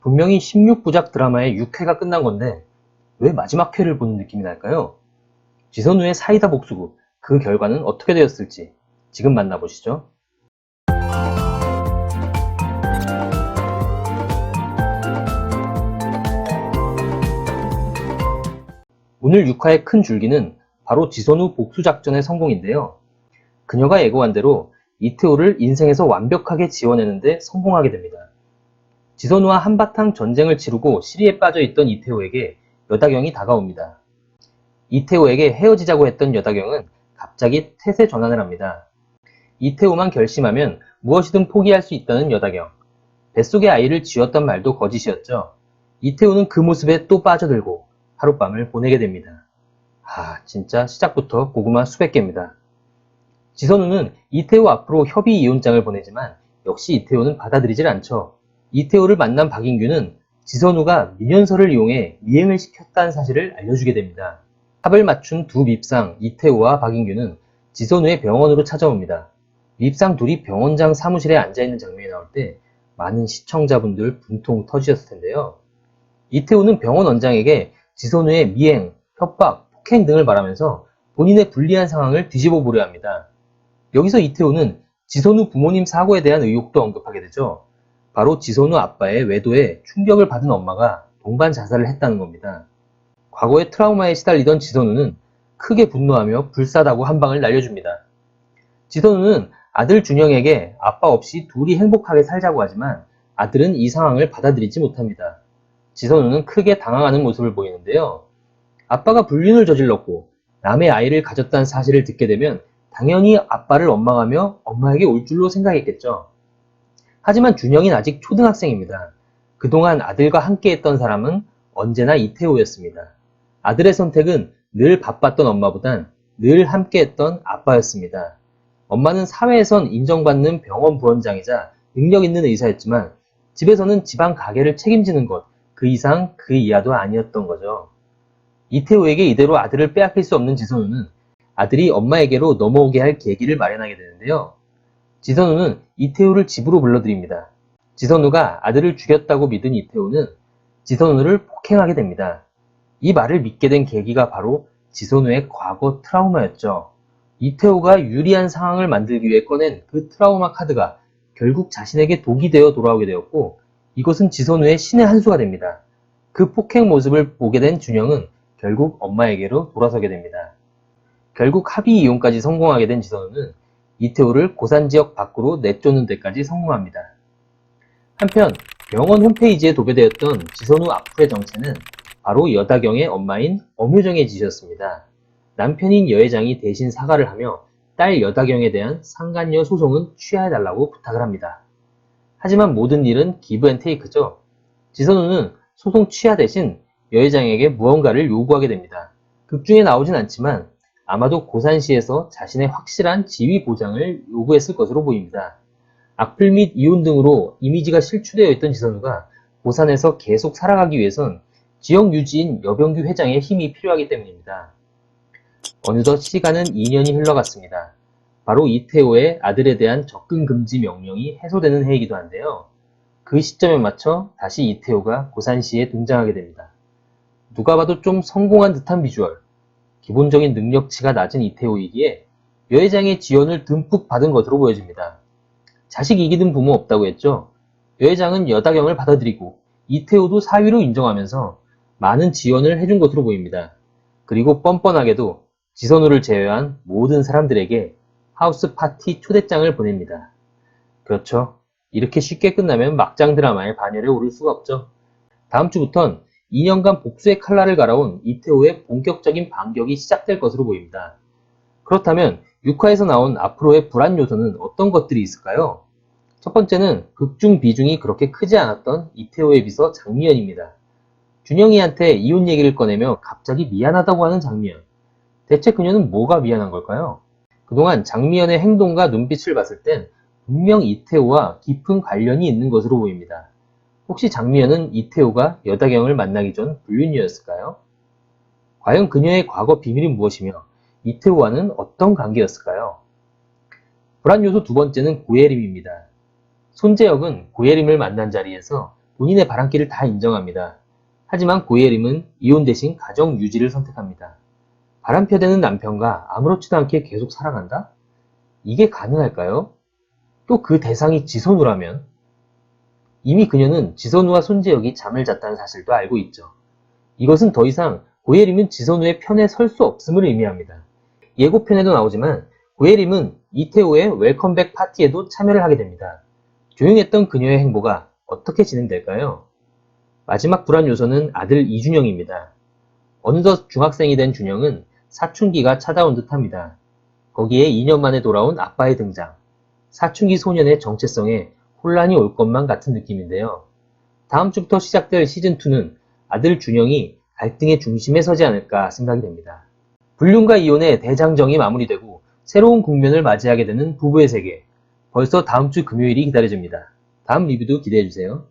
분명히 16부작 드라마의 6회가 끝난 건데 왜 마지막 회를 보는 느낌이 날까요? 지선우의 사이다 복수국, 그 결과는 어떻게 되었을지 지금 만나보시죠. 오늘 6화의 큰 줄기는 바로 지선우 복수작전의 성공인데요. 그녀가 예고한 대로 이태호를 인생에서 완벽하게 지워내는데 성공하게 됩니다. 지선우와 한바탕 전쟁을 치르고 시리에 빠져있던 이태호에게 여다경이 다가옵니다. 이태호에게 헤어지자고 했던 여다경은 갑자기 태세 전환을 합니다. 이태호만 결심하면 무엇이든 포기할 수 있다는 여다경. 뱃속의 아이를 지웠던 말도 거짓이었죠. 이태호는 그 모습에 또 빠져들고 하룻밤을 보내게 됩니다. 진짜 시작부터 고구마 수백 개입니다. 지선우는 이태호 앞으로 협의 이혼장을 보내지만 역시 이태호는 받아들이질 않죠. 이태호를 만난 박인규는 지선우가 민연설을 이용해 미행을 시켰다는 사실을 알려주게 됩니다. 합을 맞춘 두 밉상 이태호와 박인규는 지선우의 병원으로 찾아옵니다. 밉상 둘이 병원장 사무실에 앉아있는 장면이 나올 때 많은 시청자분들 분통 터지셨을 텐데요. 이태호는 병원 원장에게 지선우의 미행, 협박, 폭행 등을 말하면서 본인의 불리한 상황을 뒤집어 보려 합니다. 여기서 이태호는 지선우 부모님 사고에 대한 의혹도 언급하게 되죠. 바로 지선우 아빠의 외도에 충격을 받은 엄마가 동반 자살을 했다는 겁니다. 과거의 트라우마에 시달리던 지선우는 크게 분노하며 불사다고 한 방을 날려줍니다. 지선우는 아들 준영에게 아빠 없이 둘이 행복하게 살자고 하지만 아들은 이 상황을 받아들이지 못합니다. 지선우는 크게 당황하는 모습을 보이는데요. 아빠가 불륜을 저질렀고 남의 아이를 가졌다는 사실을 듣게 되면 당연히 아빠를 원망하며 엄마에게 올 줄로 생각했겠죠. 하지만 준영이는 아직 초등학생입니다. 그동안 아들과 함께했던 사람은 언제나 이태호였습니다. 아들의 선택은 늘 바빴던 엄마보단 늘 함께했던 아빠였습니다. 엄마는 사회에선 인정받는 병원 부원장이자 능력 있는 의사였지만 집에서는 집안 가게를 책임지는 것, 그 이상 그 이하도 아니었던 거죠. 이태호에게 이대로 아들을 빼앗길 수 없는 지선우는 아들이 엄마에게로 넘어오게 할 계기를 마련하게 되는데요. 지선우는 이태호를 집으로 불러들입니다. 지선우가 아들을 죽였다고 믿은 이태호는 지선우를 폭행하게 됩니다. 이 말을 믿게 된 계기가 바로 지선우의 과거 트라우마였죠. 이태호가 유리한 상황을 만들기 위해 꺼낸 그 트라우마 카드가 결국 자신에게 독이 되어 돌아오게 되었고 이것은 지선우의 신의 한 수가 됩니다. 그 폭행 모습을 보게 된 준영은 결국 엄마에게로 돌아서게 됩니다. 결국 합의 이혼까지 성공하게 된 지선우는 이태호를 고산지역 밖으로 내쫓는 데까지 성공합니다. 한편 병원 홈페이지에 도배되었던 지선우 앞으로의 정체는 바로 여다경의 엄마인 엄효정의 짓이었습니다. 남편인 여회장이 대신 사과를 하며 딸 여다경에 대한 상간녀 소송은 취하해달라고 부탁을 합니다. 하지만 모든 일은 기브앤테이크죠. 지선우는 소송 취하 대신 여회장에게 무언가를 요구하게 됩니다. 극중에 나오진 않지만 아마도 고산시에서 자신의 확실한 지위 보장을 요구했을 것으로 보입니다. 악플 및 이혼 등으로 이미지가 실추되어 있던 지선우가 고산에서 계속 살아가기 위해선 지역 유지인 여병규 회장의 힘이 필요하기 때문입니다. 어느덧 시간은 2년이 흘러갔습니다. 바로 이태호의 아들에 대한 접근 금지 명령이 해소되는 해이기도 한데요. 그 시점에 맞춰 다시 이태호가 고산시에 등장하게 됩니다. 누가 봐도 좀 성공한 듯한 비주얼, 기본적인 능력치가 낮은 이태호이기에 여회장의 지원을 듬뿍 받은 것으로 보여집니다. 자식 이기는 부모 없다고 했죠. 여회장은 여다경을 받아들이고 이태호도 사위로 인정하면서 많은 지원을 해준 것으로 보입니다. 그리고 뻔뻔하게도 지선우를 제외한 모든 사람들에게 하우스 파티 초대장을 보냅니다. 그렇죠. 이렇게 쉽게 끝나면 막장 드라마의 반열에 오를 수가 없죠. 다음 주부턴 2년간 복수의 칼날을 갈아온 이태호의 본격적인 반격이 시작될 것으로 보입니다. 그렇다면 6화에서 나온 앞으로의 불안 요소는 어떤 것들이 있을까요? 첫 번째는 극중 비중이 그렇게 크지 않았던 이태호의 비서 장미연입니다. 준영이한테 이혼 얘기를 꺼내며 갑자기 미안하다고 하는 장미연. 대체 그녀는 뭐가 미안한 걸까요? 그동안 장미연의 행동과 눈빛을 봤을 땐 분명 이태호와 깊은 관련이 있는 것으로 보입니다. 혹시 장미연은 이태호가 여다경을 만나기 전 불륜이었을까요? 과연 그녀의 과거 비밀이 무엇이며 이태호와는 어떤 관계였을까요? 불안 요소 두 번째는 고예림입니다. 손재혁은 고예림을 만난 자리에서 본인의 바람길을 다 인정합니다. 하지만 고예림은 이혼 대신 가정 유지를 선택합니다. 바람펴대는 남편과 아무렇지도 않게 계속 살아간다? 이게 가능할까요? 또 그 대상이 지선우라면? 이미 그녀는 지선우와 손재혁이 잠을 잤다는 사실도 알고 있죠. 이것은 더 이상 고예림은 지선우의 편에 설 수 없음을 의미합니다. 예고편에도 나오지만 고예림은 이태호의 웰컴백 파티에도 참여를 하게 됩니다. 조용했던 그녀의 행보가 어떻게 진행될까요? 마지막 불안 요소는 아들 이준영입니다. 어느덧 중학생이 된 준영은 사춘기가 찾아온 듯합니다. 거기에 2년 만에 돌아온 아빠의 등장. 사춘기 소년의 정체성에 혼란이 올 것만 같은 느낌인데요. 다음 주부터 시작될 시즌2는 아들 준영이 갈등의 중심에 서지 않을까 생각이 됩니다. 불륜과 이혼의 대장정이 마무리되고 새로운 국면을 맞이하게 되는 부부의 세계. 벌써 다음 주 금요일이 기다려집니다. 다음 리뷰도 기대해주세요.